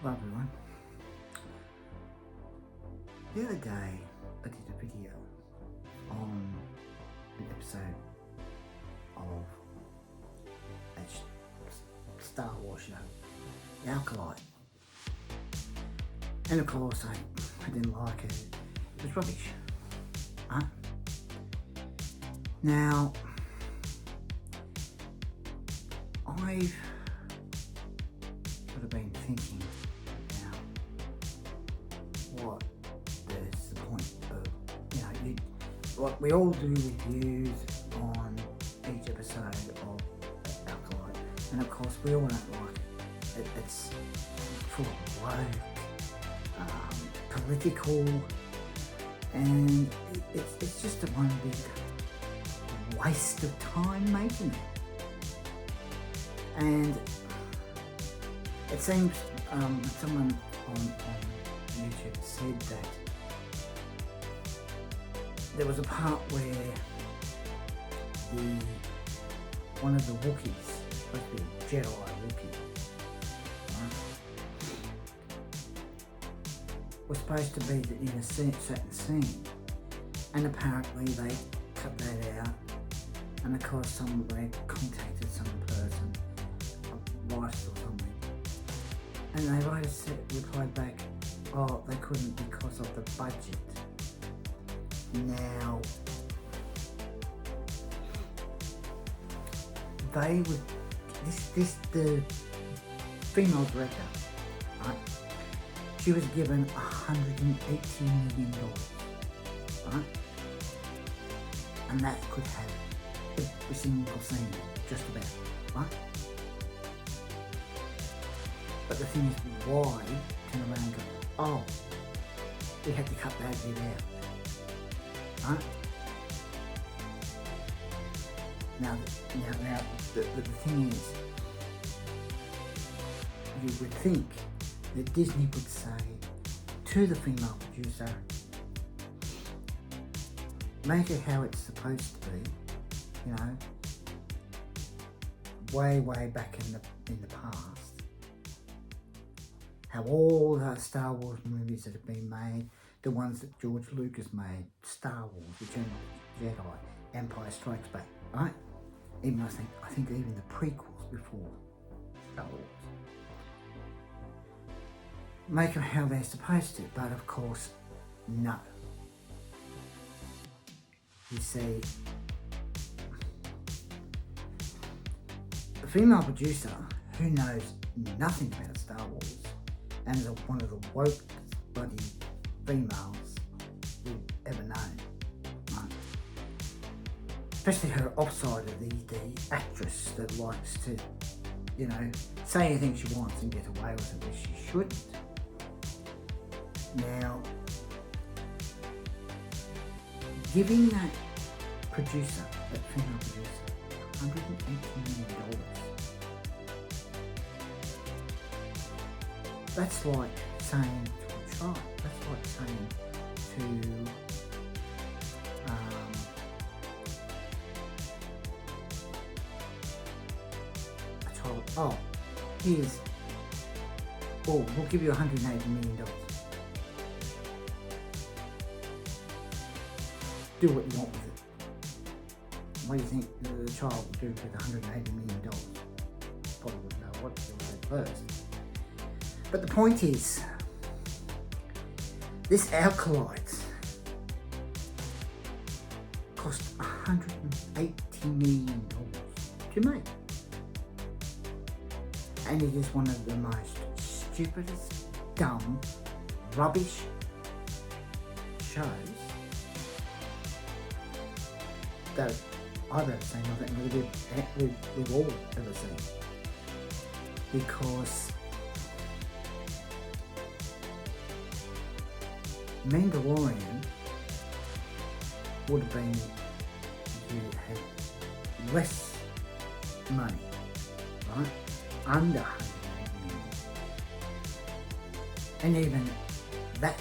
Hello everyone. The other day I did a video on an episode of a Star Wars show, the Acolyte. And of course I didn't like it. It was rubbish. Now, I've sort of been thinking about what is the point of, what we all do reviews on each episode of Acolyte, and of course we all don't like it. It's full of woke, political, and it's just a one big waste of time making it. And it seems someone on YouTube said that there was a part where one of the Wookiees, supposed to be a Jedi Wookiee, was supposed to be in a certain scene, and apparently they cut that out, and of course they contacted some person, a writer or something, and they replied back, oh, they couldn't because of the budget. Now, the female director, right? She was given $180 million, right? And that could have every single scene, just about, right? But the thing is, why turn around and go, oh, we had to cut that bit out, right? Now the thing is, you would think that Disney would say to the female producer, make it how it's supposed to be, way back in the past. How all the Star Wars movies that have been made, the ones that George Lucas made, Star Wars, Return of the Jedi, Empire Strikes Back, right? Even I think even the prequels before Star Wars. Make them how they're supposed to, but of course, no. You see, the female producer who knows nothing about Star Wars and is one of the woke bloody females we've ever known, right? Especially her offsider, the actress that likes to, say anything she wants and get away with it, but she shouldn't. Now, giving that producer, that female producer, $180 million, that's like saying to a child, that's like saying to a child, oh, we'll give you $180 million. Do what you want with it. What do you think the child would do with $180 million? Probably wouldn't know what to do with it first. But the point is, this Acolyte cost $180 million to make. And it is one of the most stupidest, dumb, rubbish shows that I've ever seen. I think we've all ever seen. Because Mandalorian would have been, you had less money, right? Under $180 million. And even that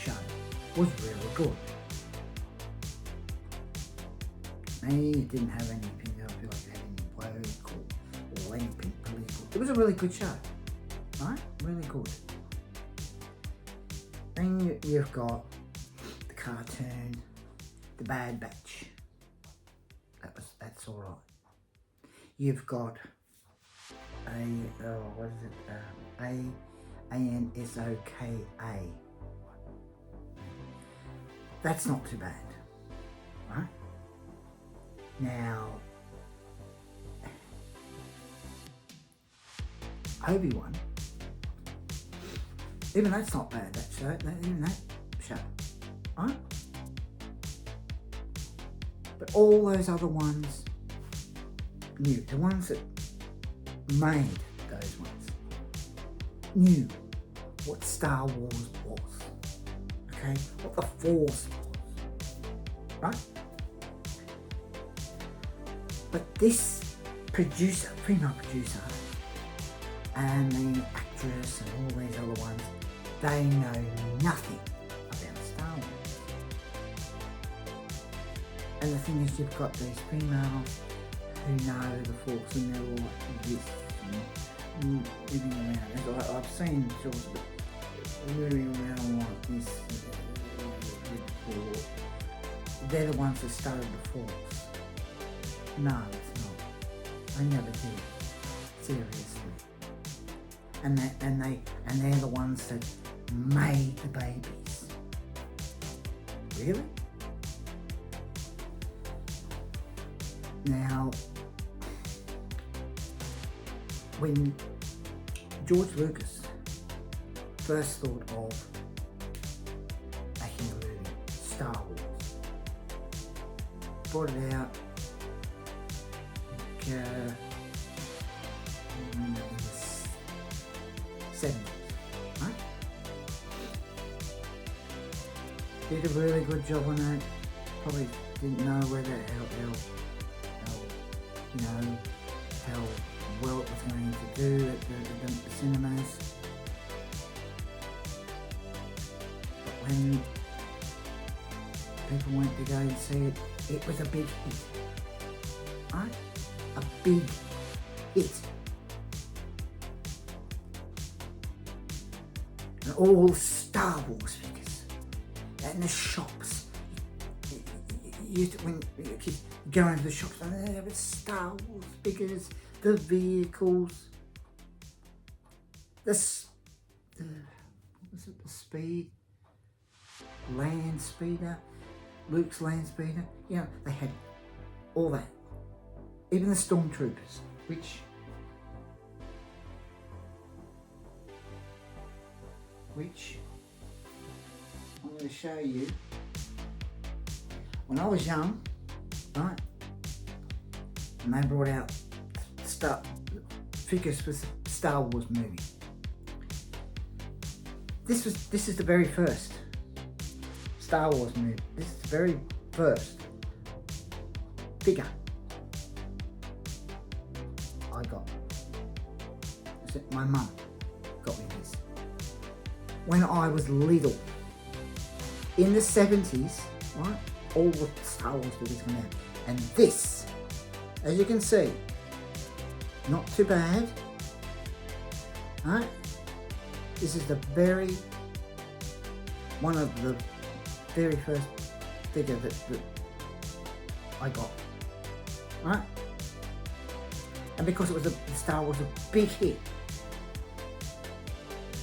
show was really good. Maybe it didn't have anything, I feel like it had any woke or anything political. It was a really good show, right? really good. Then you've got the cartoon, The Bad Batch. That's all right. You've got ANSOKA. That's not too bad, right? Now, Obi-Wan, even that's not bad, that show, even that show, right? But all those other ones, new, the ones that made those ones, knew what Star Wars was, okay? What the Force was, right? But this producer, female producer, and the actress and all these other ones, they know nothing about Star Wars. And the thing is, you've got these females who know the Force, and they're all like this, and moving around. I've seen shorts of it moving around like this before. They're the ones that started the Force. No, it's not. They never did. Seriously. And they're the ones that made the babies. Really? Now, when George Lucas first thought of making a movie, Star Wars, brought it out in the 70s, right? Did a really good job on it. Probably didn't know whether how well it was going to do at the cinemas. But when people went to go and see it, it was a big hit. Right? A big hit. And all Star Wars figures. And the shops. When you kids go into the shops, and there was Star Wars figures, the vehicles, what was it, the speed, land speeder, Luke's land speeder, you know, they had all that. Even the stormtroopers, which I'm going to show you. When I was young, right, and they brought out figures for the Star Wars movie. This is the very first Star Wars movie. This is the very first figure I got. My mum got me this when I was little. In the 70s, right? All the Star Wars figures come out. And this, as you can see, not too bad. Right? This is one of the very first figure that I got. Right? And because it was the Star Wars a big hit,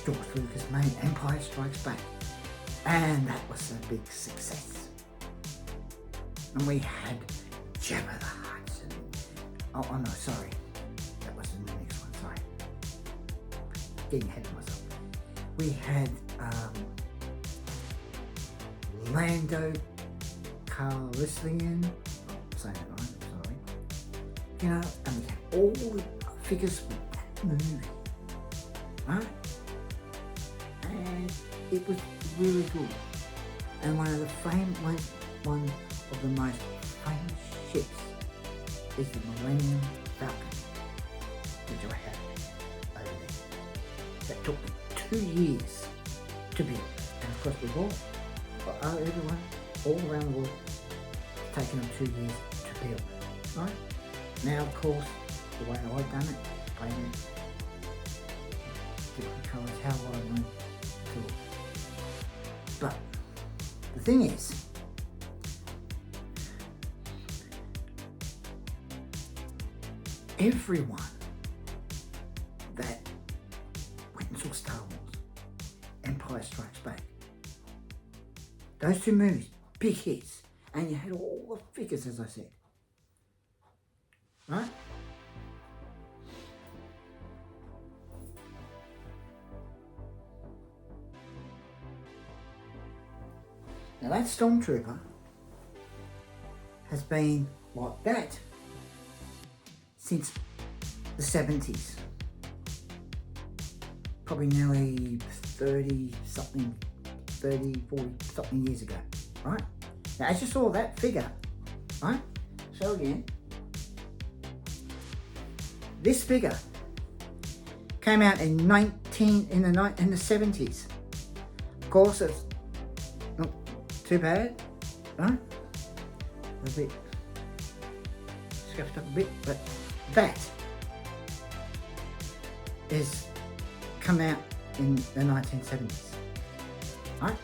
George Lucas made Empire Strikes Back. And that was a big success. And we had Jabba the Hutt and... Oh no, sorry. That was in the next one, sorry. Getting ahead of myself. We had Lando Calrissian. I'm saying it right, I'm sorry. You know, and we had all the figures from that movie. Right? And it was really good. And one of the most famous ships is the Millennium Falcon, which I have over there. That took me 2 years to build. And of course we've everyone all around the world taken them 2 years to build. Right? Now of course, the way I've done it, I colours, how I want to look. But the thing is, everyone that went and saw Star Wars, Empire Strikes Back, those two movies, big hits, and you had all the figures, as I said, right? Now that Stormtrooper has been like that since the 70s. Probably nearly 40 something years ago, right? Now as you saw that figure, right? Show again. This figure came out in the 70s. Of course, it's not too bad, right? A bit scuffed up a bit, but that is come out in the 1970s, right?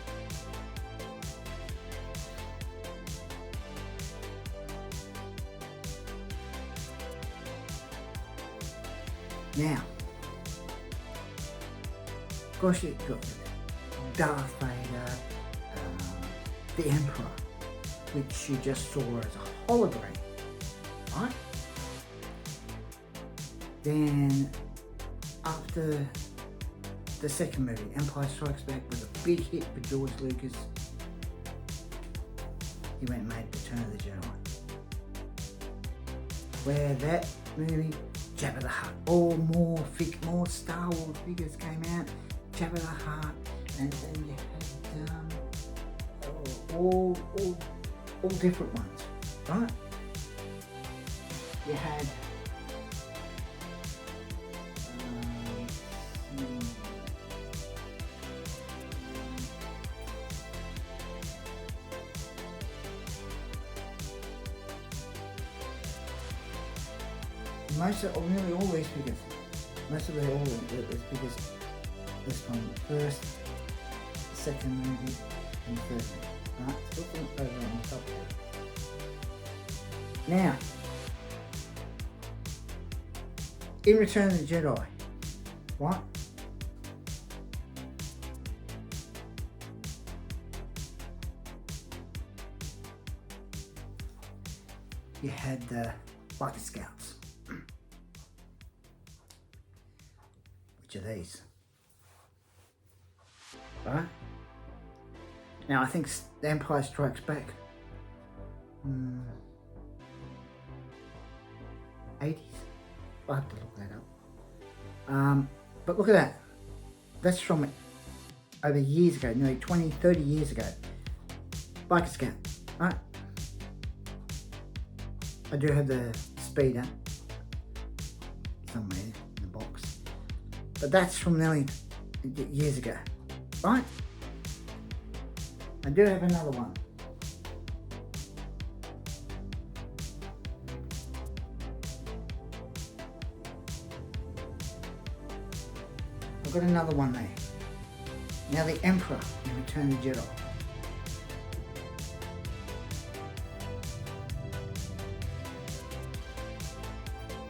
Now, of course, you've got Darth Vader, the Emperor, which you just saw as a hologram, right? Then, after the second movie, Empire Strikes Back, was a big hit for George Lucas, he went and made Return of the Jedi, where that movie, Jabba the Hutt, more Star Wars figures came out, Jabba the Hutt, and you had all different ones, right? You had nearly all these figures. Most of all these figures is from the first, second movie, and third movie. Right? Still think over on the top there. Now, in Return of the Jedi, what? You had the Biker Scouts. Which are these? Right? Now I think The Empire Strikes Back. 80s? I'll have to look that up. But look at that. That's from over years ago, nearly 20, 30 years ago. Biker Scout, right? I do have the speeder somewhere in the box. But that's from nearly years ago, right? I do have another one. I've got another one there. Now the Emperor in Return of the Jedi.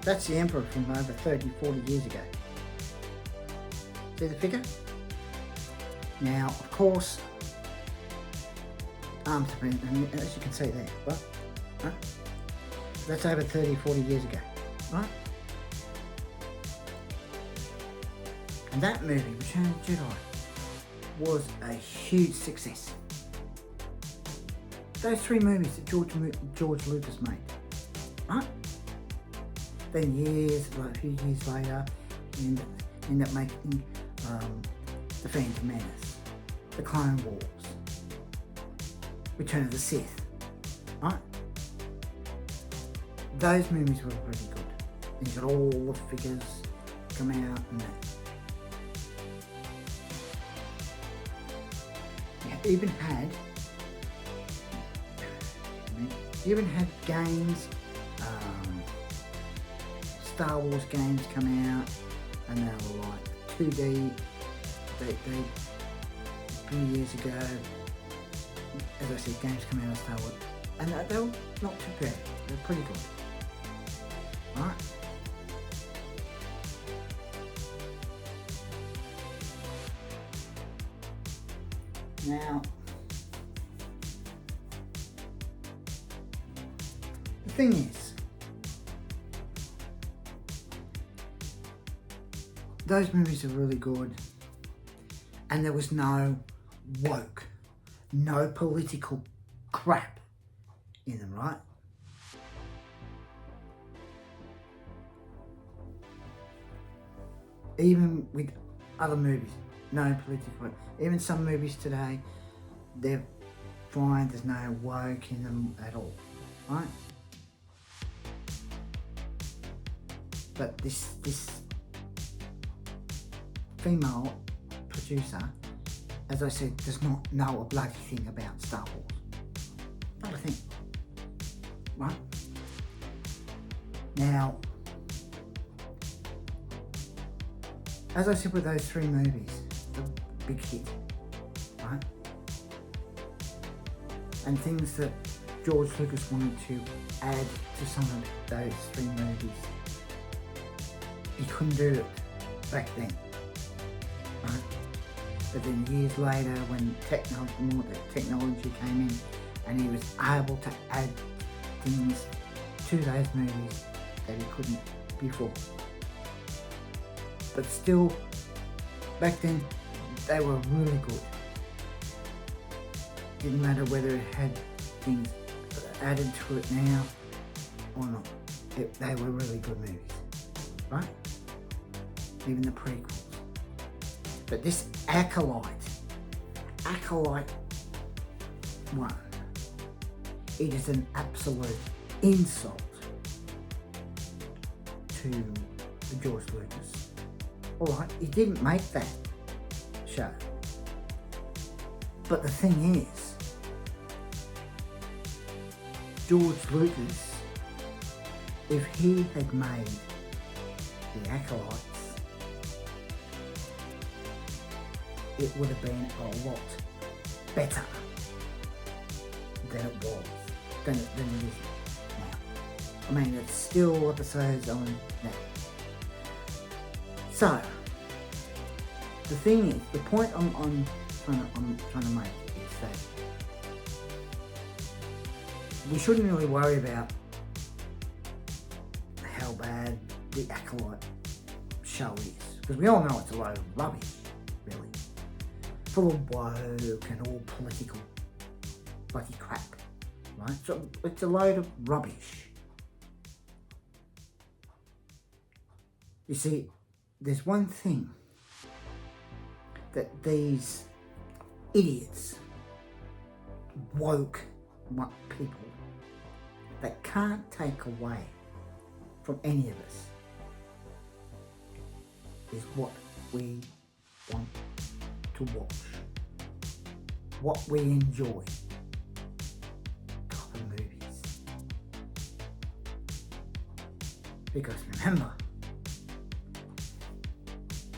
That's the Emperor from over 30, 40 years ago. See the figure? Now, of course, arms have been, and as you can see there, right? That's over 30, 40 years ago, right? And that movie, Return of the Jedi, was a huge success. Those three movies that George Lucas made, right? Then a few years later, ended up making The Phantom Menace, The Clone Wars, Return of the Sith, right? Those movies were pretty good. And you got all the figures come out and that. You even had games, Star Wars games come out, and they were like 2D they a few years ago, as I said, games come out of Star Wars, and they were not too bad. They're pretty good. Alright? Now, the thing is, those movies are really good, and there was no woke, no political crap in them, right? Even with other movies, no political, even some movies today, they're fine, there's no woke in them at all, right? But this female producer, as I said, does not know a bloody thing about Star Wars. Not a thing. Right? Now, as I said with those 3 movies, the big hit, right? And things that George Lucas wanted to add to some of those 3 movies, he couldn't do it back then. Right? But then years later, when more technology came in, and he was able to add things to those movies that he couldn't before. But still, back then, they were really good. Didn't matter whether it had things added to it now or not. They were really good movies, right? Even the prequels. But this Acolyte 1, it is an absolute insult to George Lucas. Alright, he didn't make that show. But the thing is, George Lucas, if he had made the Acolytes, it would have been a lot better than it was, than it is now. I mean, it's still episodes on now. So, the thing is, the point I'm trying to make is that we shouldn't really worry about how bad the Acolyte show is, because we all know it's a load of rubbish, really. Full of woke and all political bloody crap, right? So it's a load of rubbish. You see, there's one thing that these idiots, woke people, that can't take away from any of us is what we want to watch, what we enjoy, type of movies. Because remember,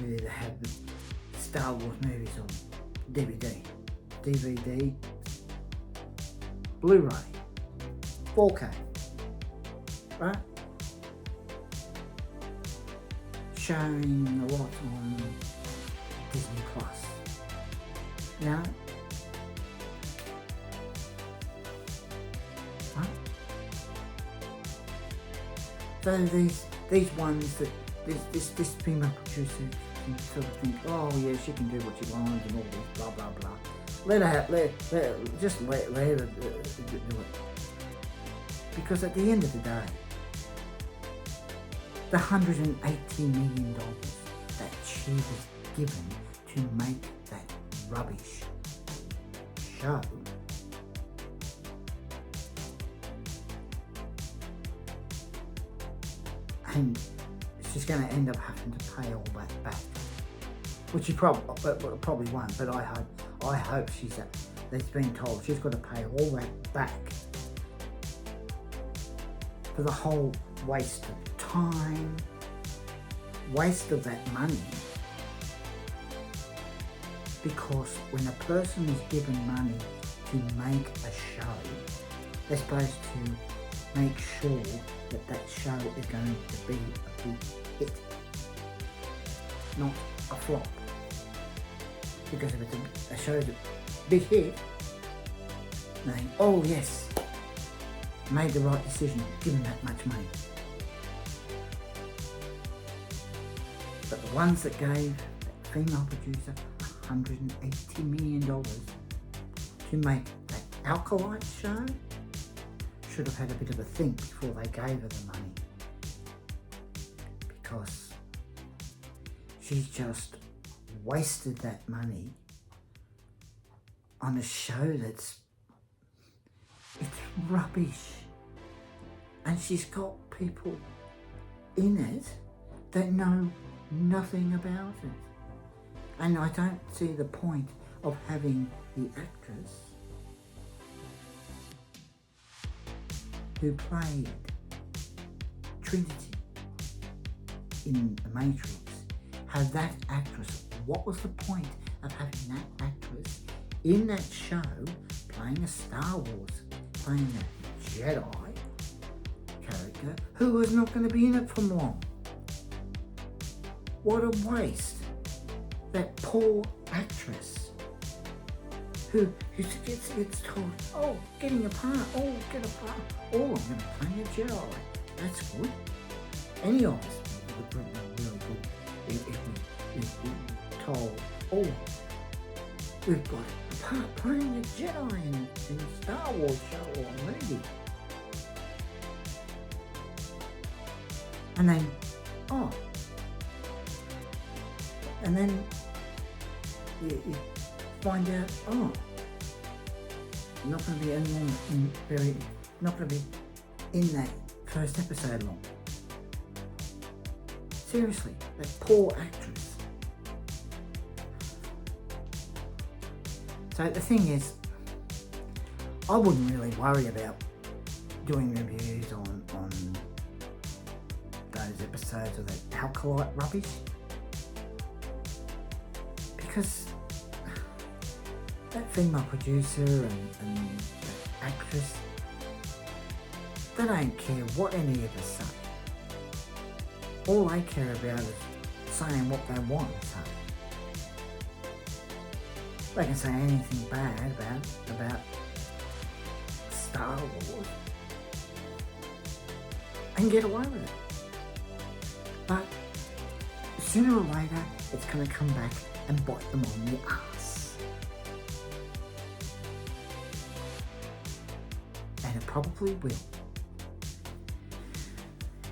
we either have the Star Wars movies on DVD, Blu-ray, 4K, right? Showing a lot on Disney Plus. You know? Right? So these ones that this female producer can sort of think, oh yeah, she can do what she wants and all this blah blah blah. Let her do it. Because at the end of the day, the $180 million that she was given to make that rubbish show and she's going to end up having to pay all that back, which she probably won't. But I hope that's been told she's got to pay all that back for the whole waste of time, waste of that money, Because when a person is given money to make a show, they're supposed to make sure that that show is going to be a big hit, not a flop. Because if it's a show's a big hit, they think, oh yes, made the right decision, given that much money. But the ones that gave that female producer $180 million to make that Acolyte show should have had a bit of a think before they gave her the money, because she just wasted that money on a show it's rubbish, and she's got people in it that know nothing about it. And I don't see the point of having the actress who played Trinity in The Matrix, have that actress. What was the point of having that actress in that show playing a Star Wars, playing a Jedi character who was not going to be in it for long? What a waste. That poor actress who gets told, oh, getting a part, oh, get a part, oh, I'm going to play a Jedi. That's good. Any of us would be really good if we told, oh, we've got a part playing a Jedi in a Star Wars show or movie. And then, oh, and then you find out, oh, you're not going to be anymore not going to be in that first episode long. Seriously, that poor actress. So the thing is, I wouldn't really worry about doing reviews on those episodes of that Acolyte rubbish, because that female producer and that actress, they don't care what any of us say. All they care about is saying what they want to say. They can say anything bad about Star Wars and get away with it. But sooner or later, it's going to come back and bite them on the ass. And it probably will.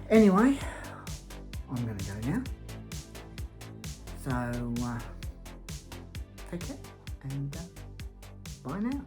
Anyway, I'm going to go now. So, take care and bye now.